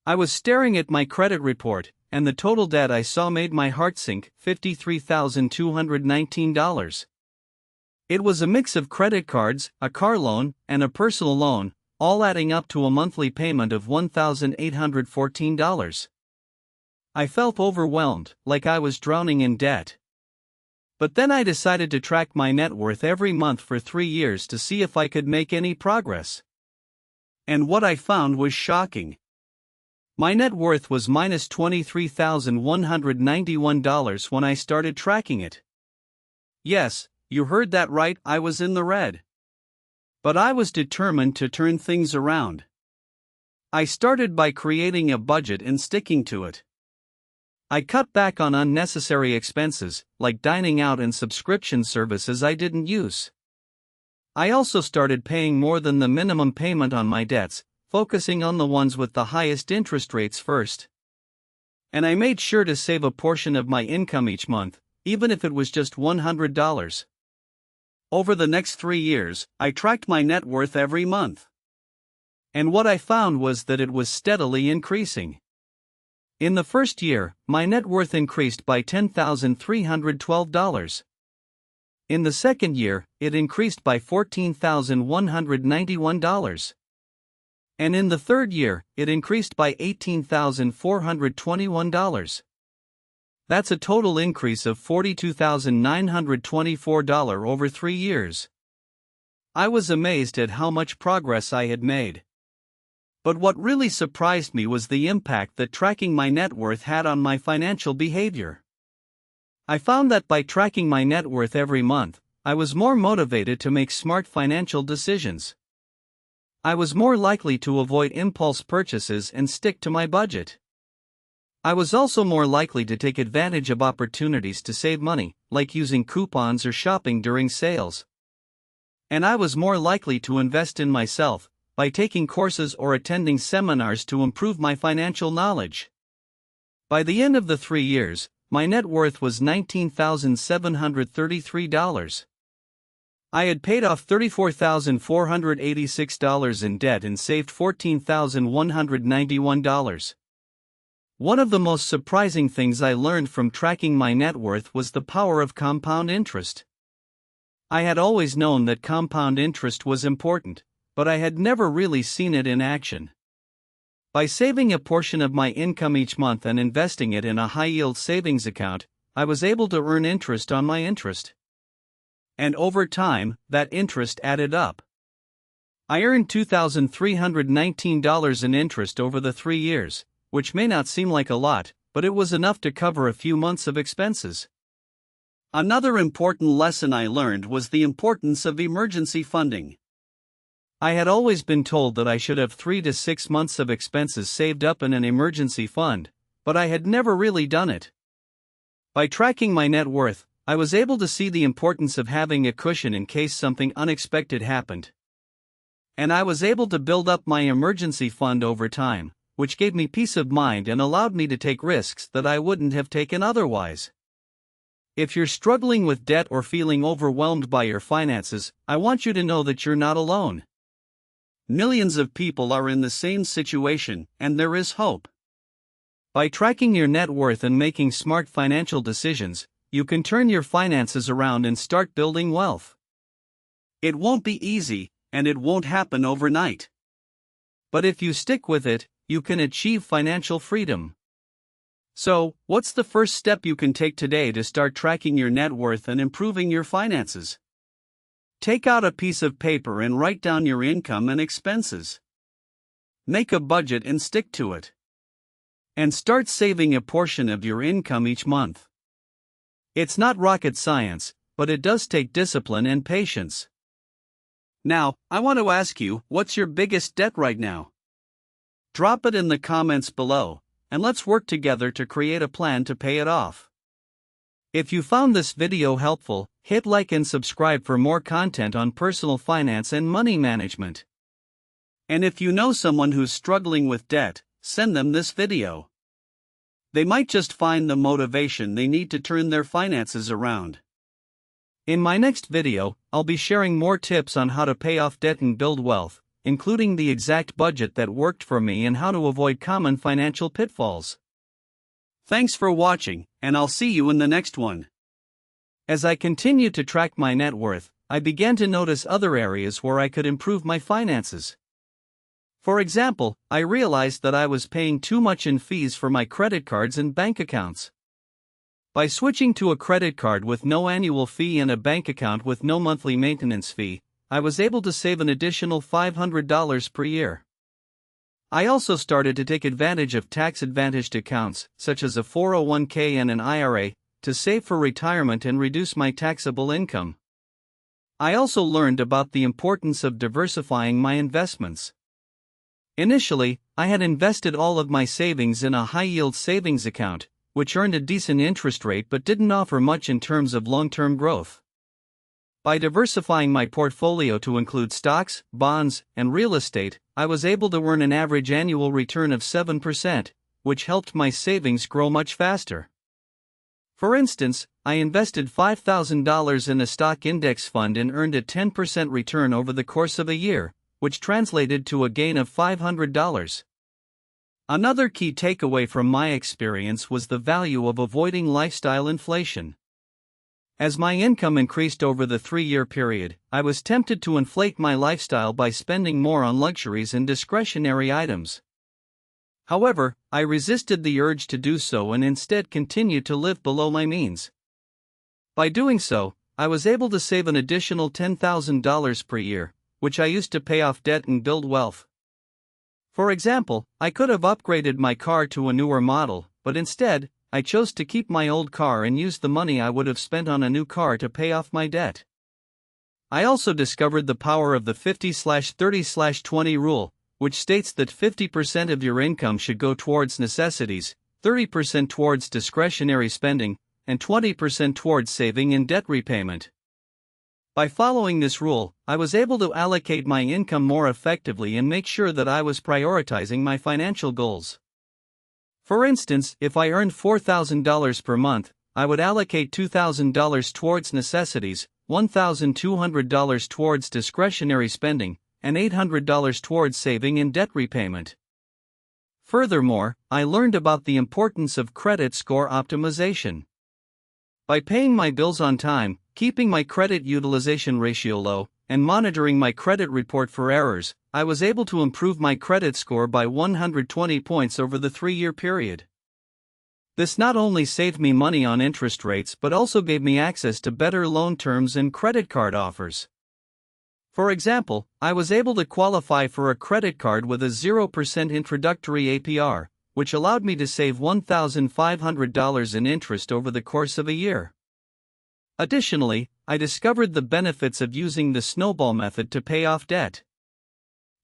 I was staring at my credit report, and the total debt I saw made my heart sink, $53,219. It was a mix of credit cards, a car loan, and a personal loan, all adding up to a monthly payment of $1,814. I felt overwhelmed, like I was drowning in debt. But then I decided to track my net worth every month for 3 years to see if I could make any progress. And what I found was shocking. My net worth was minus $23,191 when I started tracking it. Yes, you heard that right, I was in the red. But I was determined to turn things around. I started by creating a budget and sticking to it. I cut back on unnecessary expenses, like dining out and subscription services I didn't use. I also started paying more than the minimum payment on my debts, focusing on the ones with the highest interest rates first. And I made sure to save a portion of my income each month, even if it was just $100. Over the next 3 years, I tracked my net worth every month. And what I found was that it was steadily increasing. In the first year, my net worth increased by $10,312. In the second year, it increased by $14,191. And in the third year, it increased by $18,421. That's a total increase of $42,924 over 3 years. I was amazed at how much progress I had made. But what really surprised me was the impact that tracking my net worth had on my financial behavior. I found that by tracking my net worth every month, I was more motivated to make smart financial decisions. I was more likely to avoid impulse purchases and stick to my budget. I was also more likely to take advantage of opportunities to save money, like using coupons or shopping during sales. And I was more likely to invest in myself, by taking courses or attending seminars to improve my financial knowledge. By the end of the 3 years, my net worth was $19,733. I had paid off $34,486 in debt and saved $14,191. One of the most surprising things I learned from tracking my net worth was the power of compound interest. I had always known that compound interest was important, but I had never really seen it in action. By saving a portion of my income each month and investing it in a high-yield savings account, I was able to earn interest on my interest. And over time, that interest added up. I earned $2,319 in interest over the 3 years, which may not seem like a lot, but it was enough to cover a few months of expenses. Another important lesson I learned was the importance of emergency funding. I had always been told that I should have 3 to 6 months of expenses saved up in an emergency fund, but I had never really done it. By tracking my net worth, I was able to see the importance of having a cushion in case something unexpected happened. And I was able to build up my emergency fund over time, which gave me peace of mind and allowed me to take risks that I wouldn't have taken otherwise. If you're struggling with debt or feeling overwhelmed by your finances, I want you to know that you're not alone. Millions of people are in the same situation, and there is hope. By tracking your net worth and making smart financial decisions, you can turn your finances around and start building wealth. It won't be easy, and it won't happen overnight. But if you stick with it, you can achieve financial freedom. So, what's the first step you can take today to start tracking your net worth and improving your finances? Take out a piece of paper and write down your income and expenses. Make a budget and stick to it. And start saving a portion of your income each month. It's not rocket science, but it does take discipline and patience. Now, I want to ask you, what's your biggest debt right now? Drop it in the comments below, and let's work together to create a plan to pay it off. If you found this video helpful, hit like and subscribe for more content on personal finance and money management. And if you know someone who's struggling with debt, send them this video. They might just find the motivation they need to turn their finances around. In my next video, I'll be sharing more tips on how to pay off debt and build wealth, including the exact budget that worked for me and how to avoid common financial pitfalls. Thanks for watching, and I'll see you in the next one. As I continued to track my net worth, I began to notice other areas where I could improve my finances. For example, I realized that I was paying too much in fees for my credit cards and bank accounts. By switching to a credit card with no annual fee and a bank account with no monthly maintenance fee, I was able to save an additional $500 per year. I also started to take advantage of tax-advantaged accounts, such as a 401k and an IRA, to save for retirement and reduce my taxable income. I also learned about the importance of diversifying my investments. Initially, I had invested all of my savings in a high-yield savings account, which earned a decent interest rate but didn't offer much in terms of long-term growth. By diversifying my portfolio to include stocks, bonds, and real estate, I was able to earn an average annual return of 7%, which helped my savings grow much faster. For instance, I invested $5,000 in a stock index fund and earned a 10% return over the course of a year, which translated to a gain of $500. Another key takeaway from my experience was the value of avoiding lifestyle inflation. As my income increased over the 3-year period, I was tempted to inflate my lifestyle by spending more on luxuries and discretionary items. However, I resisted the urge to do so and instead continued to live below my means. By doing so, I was able to save an additional $10,000 per year, which I used to pay off debt and build wealth. For example, I could have upgraded my car to a newer model, but instead, I chose to keep my old car and use the money I would have spent on a new car to pay off my debt. I also discovered the power of the 50/30/20 rule, which states that 50% of your income should go towards necessities, 30% towards discretionary spending, and 20% towards saving and debt repayment. By following this rule, I was able to allocate my income more effectively and make sure that I was prioritizing my financial goals. For instance, if I earned $4,000 per month, I would allocate $2,000 towards necessities, $1,200 towards discretionary spending, and $800 towards saving and debt repayment. Furthermore, I learned about the importance of credit score optimization. By paying my bills on time, keeping my credit utilization ratio low, and monitoring my credit report for errors, I was able to improve my credit score by 120 points over the 3-year period. This not only saved me money on interest rates but also gave me access to better loan terms and credit card offers. For example, I was able to qualify for a credit card with a 0% introductory APR, which allowed me to save $1,500 in interest over the course of a year. Additionally, I discovered the benefits of using the snowball method to pay off debt.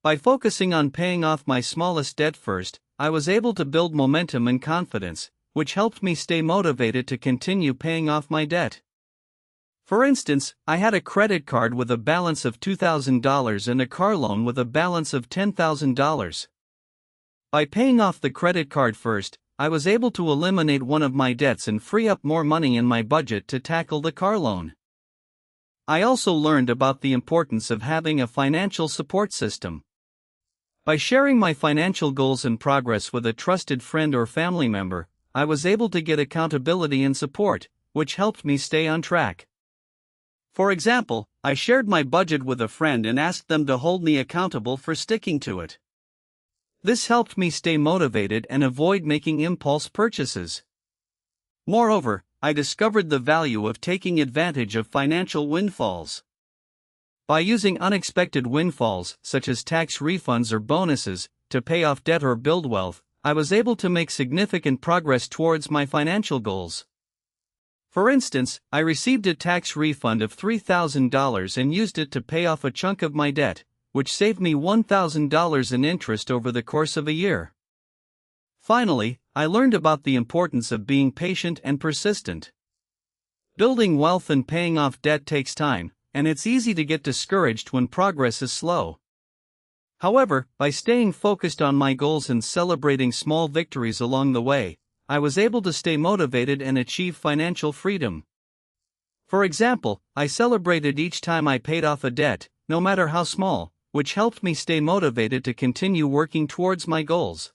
By focusing on paying off my smallest debt first, I was able to build momentum and confidence, which helped me stay motivated to continue paying off my debt. For instance, I had a credit card with a balance of $2,000 and a car loan with a balance of $10,000. By paying off the credit card first, I was able to eliminate one of my debts and free up more money in my budget to tackle the car loan. I also learned about the importance of having a financial support system. By sharing my financial goals and progress with a trusted friend or family member, I was able to get accountability and support, which helped me stay on track. For example, I shared my budget with a friend and asked them to hold me accountable for sticking to it. This helped me stay motivated and avoid making impulse purchases. Moreover, I discovered the value of taking advantage of financial windfalls. By using unexpected windfalls, such as tax refunds or bonuses, to pay off debt or build wealth, I was able to make significant progress towards my financial goals. For instance, I received a tax refund of $3,000 and used it to pay off a chunk of my debt, which saved me $1,000 in interest over the course of a year. Finally, I learned about the importance of being patient and persistent. Building wealth and paying off debt takes time, and it's easy to get discouraged when progress is slow. However, by staying focused on my goals and celebrating small victories along the way, I was able to stay motivated and achieve financial freedom. For example, I celebrated each time I paid off a debt, no matter how small, which helped me stay motivated to continue working towards my goals.